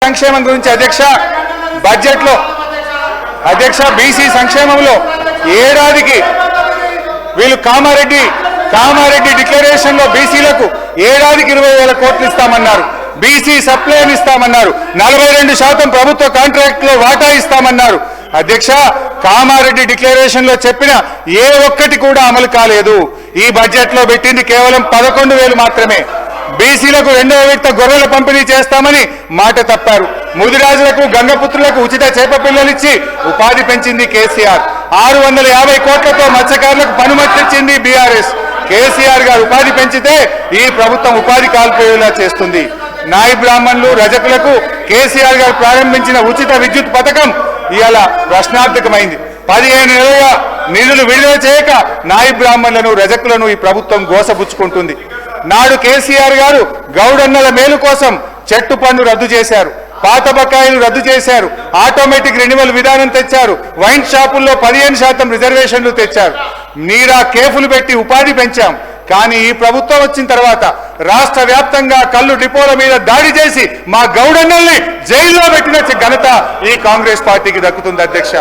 సంక్షేమం గురించి అధ్యక్ష బడ్జెట్లో అధ్యక్ష బీసీ సంక్షేమంలో ఏడాదికి వీళ్ళు కామారెడ్డి డిక్లరేషన్ లో బీసీలకు ఏడాదికి 20,000 కోట్లు ఇస్తామన్నారు. బీసీ సప్లైని ఇస్తామన్నారు. 42% ప్రభుత్వ కాంట్రాక్ట్ లో వాటా ఇస్తామన్నారు. అధ్యక్ష కామారెడ్డి డిక్లరేషన్ లో చెప్పిన ఏ ఒక్కటి కూడా అమలు కాలేదు. ఈ బడ్జెట్ లో పెట్టింది కేవలం 11,000 మాత్రమే. బీసీలకు 2వ విడత గొర్రెల పంపిణీ చేస్తామని మాట తప్పారు. ముదిరాజులకు గంగపుత్రులకు ఉచిత చేప పిల్లలిచ్చి ఉపాధి పెంచింది కేసీఆర్. 650 కోట్లతో మత్స్యకారులకు పనుమట్టించింది బీఆర్ఎస్. కేసీఆర్ గారు ఉపాధి పెంచితే ఈ ప్రభుత్వం ఉపాధి కాల్పోయేలా చేస్తుంది. నాయి బ్రాహ్మణులు రజకులకు కేసీఆర్ గారు ప్రారంభించిన ఉచిత విద్యుత్ పథకం ఇవాళ ప్రశ్నార్థకమైంది. 15 నెలలుగా నిధులు విడుదల చేయక నాయి బ్రాహ్మణులను రజకులను ఈ ప్రభుత్వం గోసపుచ్చుకుంటుంది. నాడు కేసీఆర్ గారు గౌడన్నల మేలు కోసం చెట్టు పన్ను రద్దు చేశారు. పాత బకాయిలు రద్దు చేశారు. ఆటోమేటిక్ రెన్యువల్ విధానం తెచ్చారు. వైన్ షాపుల్లో 15% రిజర్వేషన్లు తెచ్చారు. నీరా కేఫ్లు పెట్టి ఉపాధి పెంచాం. కానీ ఈ ప్రభుత్వం వచ్చిన తర్వాత రాష్ట్ర వ్యాప్తంగా కళ్ళు డిపోల మీద దాడి చేసి మా గౌడన్నల్ని జైల్లో పెట్టిన ఘనత ఈ కాంగ్రెస్ పార్టీకి దక్కుతుంది. అధ్యక్ష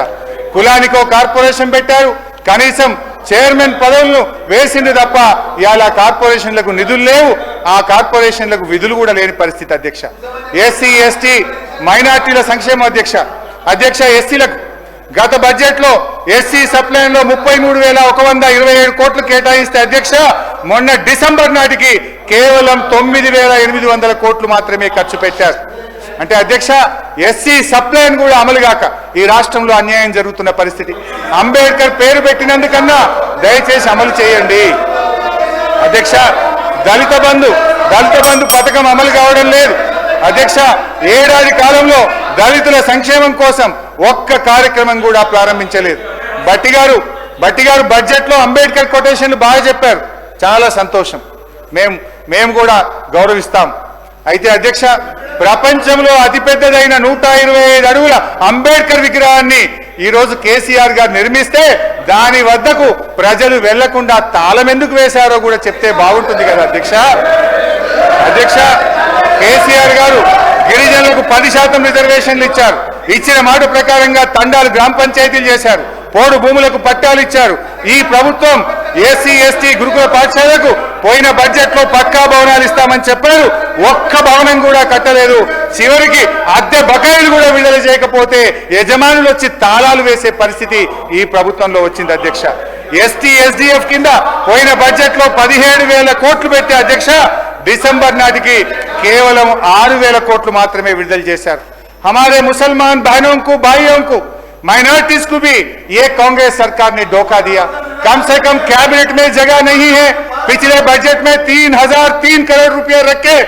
కులానికో కార్పొరేషన్ పెట్టారు. కనీసం చైర్మన్ పదవులను వేసింది తప్ప ఇవాళ కార్పొరేషన్లకు నిధులు లేవు. ఆ కార్పొరేషన్లకు విధులు కూడా లేని పరిస్థితి. అధ్యక్ష ఎస్సీ ఎస్టీ మైనార్టీల సంక్షేమం అధ్యక్ష ఎస్సీలకు గత బడ్జెట్ లో ఎస్సీ సప్లైన్ లో 33,127 కోట్లు కేటాయిస్తే అధ్యక్ష మొన్న డిసెంబర్ నాటికి కేవలం 9,800 కోట్లు మాత్రమే ఖర్చు పెట్టారు. అంటే అధ్యక్ష ఎస్సీ సప్లైన్ కూడా అమలు కాక ఈ రాష్ట్రంలో అన్యాయం జరుగుతున్న పరిస్థితి. అంబేద్కర్ పేరు పెట్టినందుకన్నా దయచేసి అమలు చేయండి. అధ్యక్ష దళిత బంధు పథకం అమలు కావడం లేదు. అధ్యక్ష ఏడాది కాలంలో దళితుల సంక్షేమం కోసం ఒక్క కార్యక్రమం కూడా ప్రారంభించలేదు. బట్టి గారు బడ్జెట్ లో అంబేద్కర్ కొటేషన్లు బాగా చెప్పారు. చాలా సంతోషం. మేము కూడా గౌరవిస్తాం. అయితే అధ్యక్ష ప్రపంచంలో అతిపెద్దదైన 125 అడుగుల అంబేద్కర్ విగ్రహాన్ని ఈ రోజు కేసీఆర్ గారు నిర్మిస్తే దాని వద్దకు ప్రజలు వెళ్లకుండా తాళం ఎందుకు వేశారో కూడా చెప్తే బాగుంటుంది కదా అధ్యక్ష కేసీఆర్ గారు గిరిజనులకు 10% రిజర్వేషన్లు ఇచ్చారు. ఇచ్చిన మాట ప్రకారంగా తండాలు గ్రామ పంచాయతీలు చేశారు. పోడు భూములకు పట్టాలు ఇచ్చారు. ఈ ప్రభుత్వం ఎస్సీ ఎస్టీ గురుకుల పాఠశాలకు పోయిన బడ్జెట్ లో పక్కా భవనాలు ఇస్తామని చెప్పారు. ఒక్క భవనం కూడా కట్టలేదు. చివరికి అద్దె బకాయిలు కూడా విడుదల చేయకపోతే యజమానులు వచ్చి తాళాలు వేసే పరిస్థితి ఈ ప్రభుత్వంలో వచ్చింది. అధ్యక్ష ఎస్టీ ఎస్డిఎఫ్ కింద పోయిన బడ్జెట్ లో 17,000 కోట్లు పెట్టి అధ్యక్ష డిసెంబర్ నాటికి కేవలం 6,000 కోట్లు మాత్రమే విడుదల చేశారు. हमारे मुसलमान बहनों को भाइयों को माइनॉरिटीज को भी ये कांग्रेस सरकार ने धोखा दिया. कम से कम कैबिनेट में जगह नहीं है. पिछले बजट में 3,003 करोड़ रुपए रखे,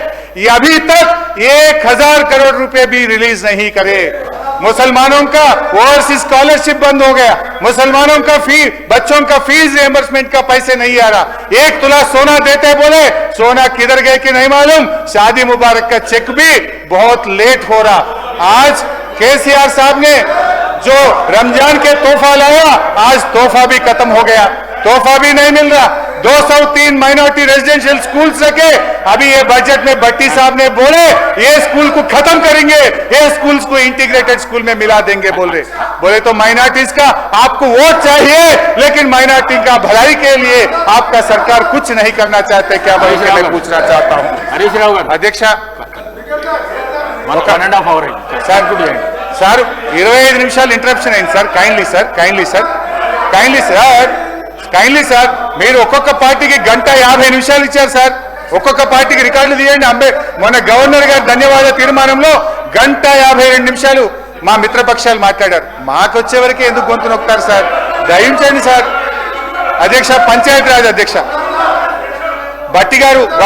अभी तक 1,000 करोड़ रुपए भी रिलीज नहीं करे. मुसलमानों का ओवरसीज स्कॉलरशिप बंद हो गया. मुसलमानों का बच्चों का फीस रिएंबर्समेंट का पैसे नहीं आ रहा. 1 तुला सोना देते बोले सोना किधर गए कि नहीं मालूम. शादी मुबारक का चेक भी बहुत लेट हो रहा. आज केसीआर साहब ने जो रमजान के तोहफा लाया, आज तोहफा भी खत्म हो गया. तोहफा भी नहीं मिल रहा. 203 माइनॉरिटी रेजिडेंशियल स्कूल्स रखे. अभी ये बजट में भट्टी साहब ने बोले ये स्कूल को खत्म करेंगे, ये स्कूल्स को इंटीग्रेटेड स्कूल में मिला देंगे बोले तो माइनॉरिटीज का आपको वोट चाहिए, लेकिन माइनॉरिटी का भलाई के लिए आपका सरकार कुछ नहीं करना चाहते. क्या मैं पूछना चाहता हूँ अध्यक्ष సార్ 25 నిమిషాలు ఇంటరప్షన్ అయింది సార్. కైండ్లీ సార్ మీరు ఒక్కొక్క పార్టీకి 1:50 నిమిషాలు ఇచ్చారు సార్. ఒక్కొక్క పార్టీకి రికార్డులు తీయండి. మొన్న గవర్నర్ గారి ధన్యవాద తీర్మానంలో 1:52 నిమిషాలు మా మిత్రపక్షాలు మాట్లాడారు. మాకు వచ్చే వరకే ఎందుకు గొంతు నొక్కుతారు సార్? దయించండి సార్. అధ్యక్ష పంచాయతీ రాజ్ అధ్యక్ష భట్టి గారు